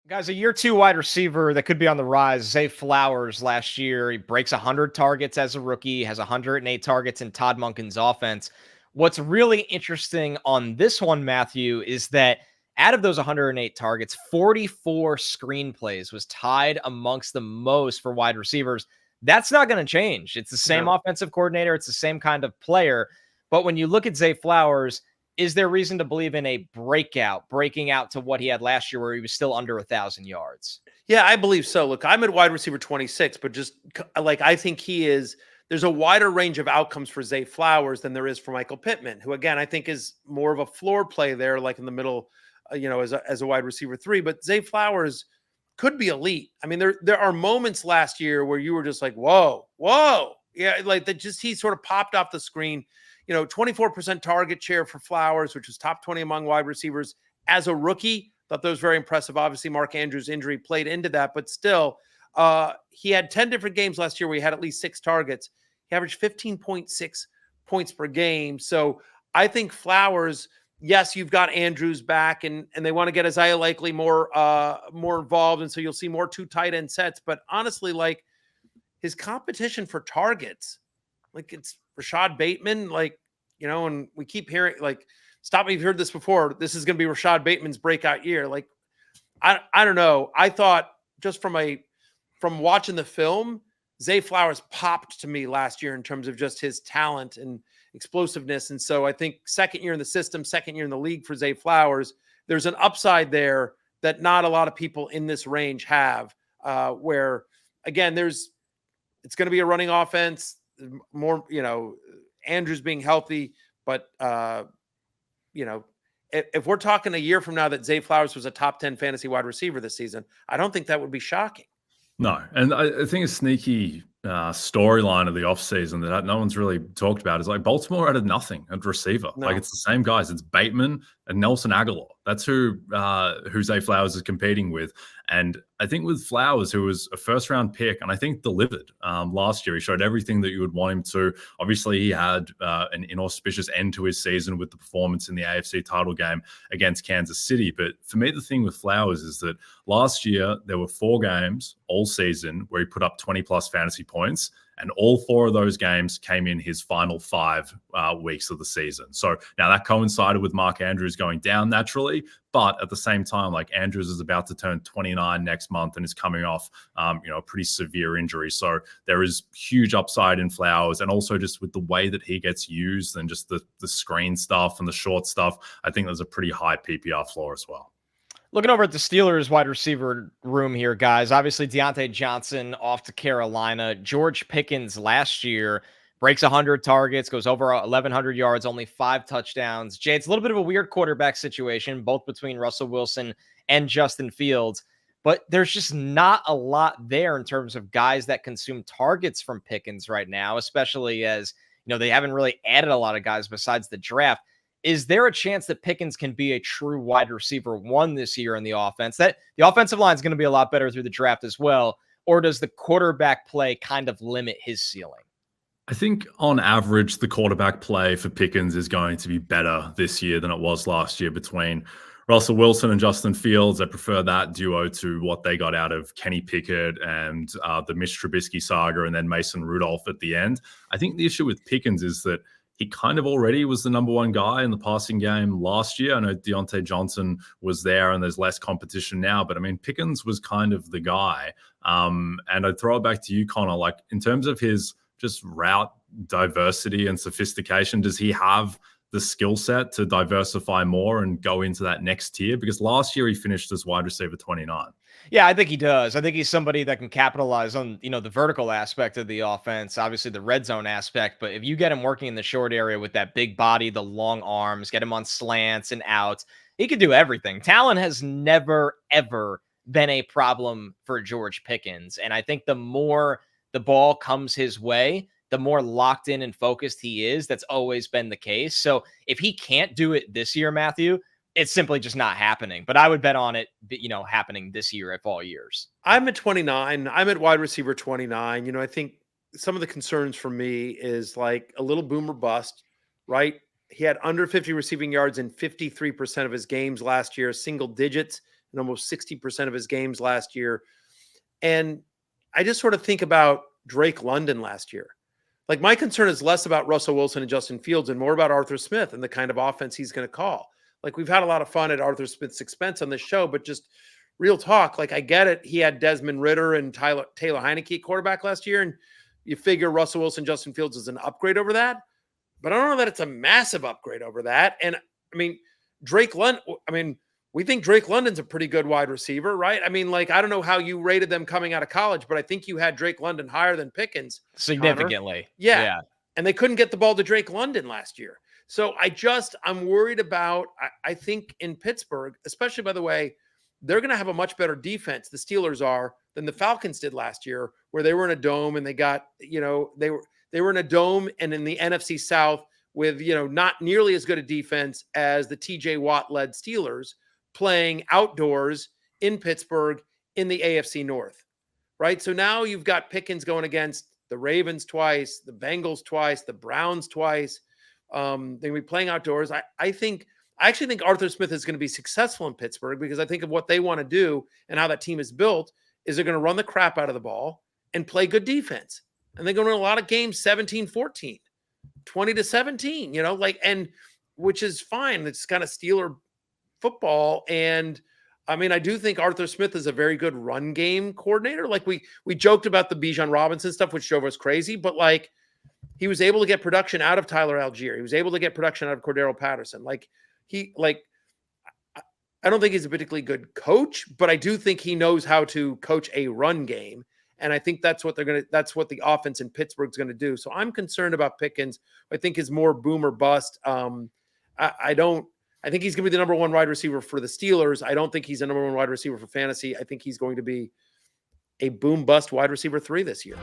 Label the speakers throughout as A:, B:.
A: Guys, a year two wide receiver that could be on the rise. Zay Flowers last year, he breaks 100 targets as a rookie, has 108 targets in Todd Monken's offense. What's really interesting on this one, Matthew, is that out of those 108 targets, 44 screenplays was tied amongst the most for wide receivers. That's not going to change. It's the same
B: No.
A: offensive coordinator, it's the same kind of player. But when you look at Zay Flowers, is there reason to believe in a breakout, breaking out to what he had last year where he was still under 1,000 yards?
B: Yeah, I believe so. Look, I'm at wide receiver 26, but just like I think there's a wider range of outcomes for Zay Flowers than there is for Michael Pittman, who again, I think is more of a floor play there, like in the middle, as a wide receiver 3. But Zay Flowers could be elite. I mean, there are moments last year where you were just like, whoa. Yeah, like that just he sort of popped off the screen. 24% target share for Flowers, which was top 20 among wide receivers as a rookie. Thought that was very impressive. Obviously, Mark Andrews' injury played into that, but still, he had 10 different games last year where he had at least 6 targets. He averaged 15.6 points per game. So I think Flowers, yes, you've got Andrews back, and they want to get Isaiah Likely more involved, and so you'll see more 2 tight end sets. But honestly, like his competition for targets, like it's Rashad Bateman, and we keep hearing, like, stop me if you've heard this before, this is going to be Rashad Bateman's breakout year. Like, I don't know. I thought just from watching the film, Zay Flowers popped to me last year in terms of just his talent and explosiveness. And so I think second year in the system, second year in the league for Zay Flowers, there's an upside there that not a lot of people in this range have, where, again, it's going to be a running offense, more, Andrews being healthy, but, if we're talking a year from now that Zay Flowers was a top 10 fantasy wide receiver this season, I don't think that would be shocking.
C: No, and I think a sneaky storyline of the offseason that no one's really talked about is like Baltimore added nothing at receiver.
B: No.
C: Like it's the same guys. It's Bateman and Nelson Aguilar. That's who Zay Flowers is competing with. And I think with Flowers, who was a first-round pick, and I think delivered last year. He showed everything that you would want him to. Obviously, he had an inauspicious end to his season with the performance in the AFC title game against Kansas City. But for me, the thing with Flowers is that last year, there were 4 games all season where he put up 20-plus fantasy points, and all 4 of those games came in his final 5 weeks of the season. So now that coincided with Mark Andrews going down naturally, but at the same time, like Andrews is about to turn 29 next month and is coming off, a pretty severe injury. So there is huge upside in Flowers, and also just with the way that he gets used and just the screen stuff and the short stuff, I think there's a pretty high PPR floor as well.
A: Looking over at the Steelers wide receiver room here, guys. Obviously, Deontay Johnson off to Carolina. George Pickens last year breaks 100 targets, goes over 1,100 yards, only 5 touchdowns. Jay, it's a little bit of a weird quarterback situation, both between Russell Wilson and Justin Fields. But there's just not a lot there in terms of guys that consume targets from Pickens right now, especially as, they haven't really added a lot of guys besides the draft. Is there a chance that Pickens can be a true wide receiver 1 this year in the offense? That the offensive line is going to be a lot better through the draft as well, or does the quarterback play kind of limit his ceiling?
C: I think on average, the quarterback play for Pickens is going to be better this year than it was last year between Russell Wilson and Justin Fields. I prefer that duo to what they got out of Kenny Pickett and the Mitch Trubisky saga and then Mason Rudolph at the end. I think the issue with Pickens is that he kind of already was the number 1 guy in the passing game last year. I know Deontay Johnson was there and there's less competition now, but I mean, Pickens was kind of the guy. And I'd throw it back to you, Connor, like in terms of his just route diversity and sophistication, does he have the skill set to diversify more and go into that next tier? Because last year he finished as wide receiver 29.
A: Yeah, I think he does. I think he's somebody that can capitalize on, the vertical aspect of the offense, obviously the red zone aspect. But if you get him working in the short area with that big body, the long arms, get him on slants and outs, he could do everything. Talent has never, ever been a problem for George Pickens. And I think the more the ball comes his way, the more locked in and focused he is. That's always been the case. So if he can't do it this year, Matthew, it's simply just not happening. But I would bet on it, happening this year if all years.
B: I'm at 29. I'm at wide receiver 29. I think some of the concerns for me is like a little boomer bust, right? He had under 50 receiving yards in 53% of his games last year, single digits in almost 60% of his games last year. And I just sort of think about Drake London last year. Like, my concern is less about Russell Wilson and Justin Fields and more about Arthur Smith and the kind of offense he's going to call. Like, we've had a lot of fun at Arthur Smith's expense on this show, but just real talk, like, I get it. He had Desmond Ridder and Taylor Heineke at quarterback last year, and you figure Russell Wilson, Justin Fields is an upgrade over that. But I don't know that it's a massive upgrade over that. And, I mean, we think Drake London's a pretty good wide receiver, right? I mean, like, I don't know how you rated them coming out of college, but I think you had Drake London higher than Pickens.
A: Significantly.
B: Connor. Yeah. And they couldn't get the ball to Drake London last year. So I'm worried about, I think in Pittsburgh, especially, by the way, they're going to have a much better defense, the Steelers are, than the Falcons did last year, where they were in a dome and they got, they were in a dome and in the NFC South with, not nearly as good a defense as the TJ Watt led Steelers, playing outdoors in Pittsburgh in the AFC North, right? So now you've got Pickens going against the Ravens twice, the Bengals twice, the Browns twice. They're going to be playing outdoors. I actually think Arthur Smith is going to be successful in Pittsburgh because I think of what they want to do and how that team is built is they're going to run the crap out of the ball and play good defense. And they're going to win a lot of games 17-14, 20-17, and which is fine. It's kind of Steeler football. And I mean, I do think Arthur Smith is a very good run game coordinator. Like, we joked about the Bijan Robinson stuff, which drove us crazy, but like, he was able to get production out of Tyler Algier. He was able to get production out of Cordero Patterson. I don't think he's a particularly good coach, but I do think he knows how to coach a run game. And I think that's what the offense in Pittsburgh is going to do. So I'm concerned about Pickens. I think is more boom or bust. I think he's going to be the number one wide receiver for the Steelers. I don't think he's a number one wide receiver for fantasy. I think he's going to be a boom bust wide receiver 3 this year.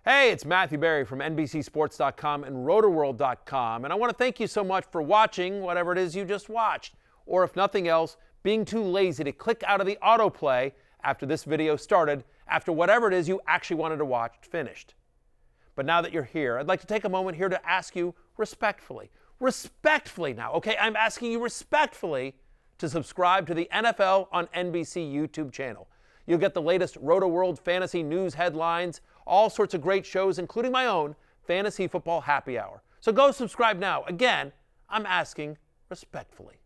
D: Hey, it's Matthew Berry from NBCSports.com and RotoWorld.com, and I want to thank you so much for watching whatever it is you just watched, or if nothing else, being too lazy to click out of the autoplay after this video started, after whatever it is you actually wanted to watch finished. But now that you're here, I'd like to take a moment here to ask you respectfully now, okay? I'm asking you respectfully to subscribe to the NFL on NBC YouTube channel. You'll get the latest RotoWorld fantasy news headlines, all sorts of great shows, including my own Fantasy Football Happy Hour. So go subscribe now. Again, I'm asking respectfully.